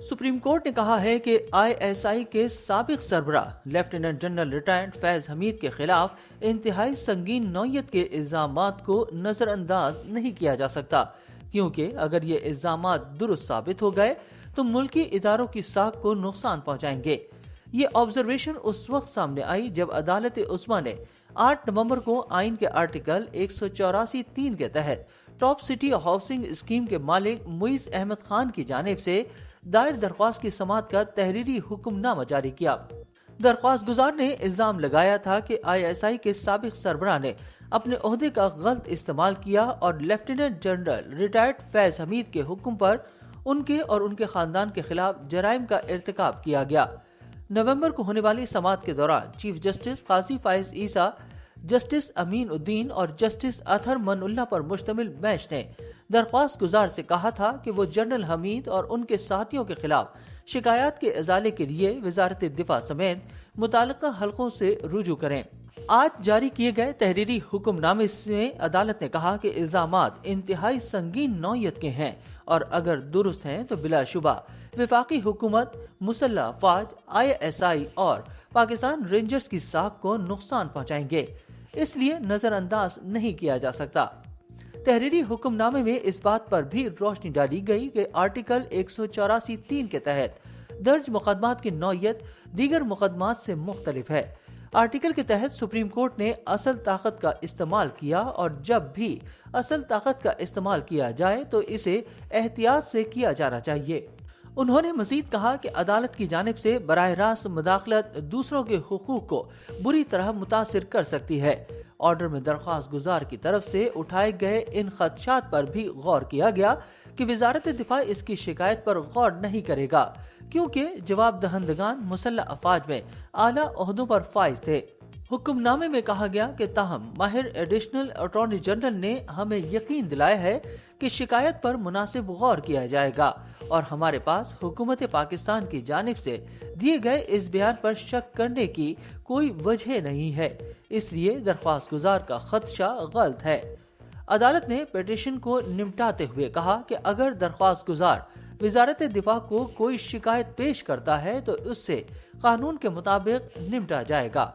Supreme court ने कहा है कि आईएसआई के साबिक सरबराह lieutenant general retired Faiz Hameed के खिलाफ इंतहाई संगीन नौयत के इल्जामात को नजरअंदाज नहीं किया जा सकता, क्योंकि अगर ये इल्जामात दुरुस्त साबित हो गए तो मुल्की इदारों की साख को नुकसान पहुंचाएंगे। ये ऑब्जर्वेशन उस वक्त सामने आई जब अदालत उस्मा ने 8 नवंबर को आइन के आर्टिकल 184(3) के तहत टॉप सिटी हाउसिंग स्कीम के मालिक मुइज अहमद खान की जानिब से दायर दरख्वास्त की समाअत का तहरीरी हुक्मनामा जारी किया। दरख्वास्त गुजार ने इल्जाम लगाया था कि आईएसआई के साबिक सरबराह ने अपने ओहदे का गलत इस्तेमाल किया और lieutenant general retired Faiz Hameed के हुक्म पर उनके और उनके खानदान के खिलाफ जराइम का इर्तिकाब किया गया। नवंबर को होने वाली समाअत के दौरान चीफ जस्टिस काजी फाइज ईसा, जस्टिस अमीन उद्दीन और जस्टिस अतहर मनउल्लाह पर मुश्तमिल बेंच ने दरख्वास्त गुजार से कहा था कि वो जनरल हमीद और उनके साथियों के खिलाफ शिकायत के इजाले के लिए वजारत दिफा समेत मुताल्लिका हलकों से रुजू करें। आज जारी किए गए तहरीरी हुक्मनामे में अदालत ने कहा कि इल्जामात इंतहाई संगीन नौयत के हैं और अगर दुरुस्त हैं तो बिलाशुबा वफाकी हुकूमत, मुसल्लह अफवाज, आईएसआई और पाकिस्तान रेंजर्स की साख को नुकसान पहुंचाएंगे, इसलिए नजरअंदाज नहीं किया जा सकता। तहरीरी हुक्मनामे में इस बात पर भी रोशनी डाली गई कि आर्टिकल 184(3) के तहत दर्ज मुकदमात की नौयत दीगर मुकदमात से मुख्तलिफ है। आर्टिकल के तहत सुप्रीम कोर्ट ने असल ताकत का इस्तेमाल किया और जब भी असल ताकत का इस्तेमाल किया जाए तो इसे एहतियात से किया जाना चाहिए। उन्होंने मजीद कहा कि अदालत की जानिब से बराह रास्त मुदाखलत दूसरों के हुकूक को बुरी तरह मुतासिर कर सकती है। ऑर्डर में दरख्वास्त गुजार की तरफ से उठाए गए इन खदशात पर भी गौर किया गया कि वजारत दिफा इसकी शिकायत पर गौर नहीं करेगा, क्योंकि जवाब दहंदगान मुसल्लह अफवाज में आला ओहदों पर फाइज थे। हुक्मनामे में कहा गया कि ताहम माहिर एडिशनल अटॉर्नी जनरल ने हमें यकीन दिलाया है कि शिकायत पर मुनासिब गौर किया जाएगा और हमारे पास हुकूमत पाकिस्तान की जानिब से दिए गए इस बयान पर शक करने की कोई वजह नहीं है, इसलिए दरख्वास्त गुजार का खदशा गलत है। अदालत ने पिटीशन को निपटाते हुए कहा कि अगर दरख्वास्त गुजार वजारत दिफा को कोई शिकायत पेश करता है तो उससे कानून के मुताबिक निपटा जाएगा।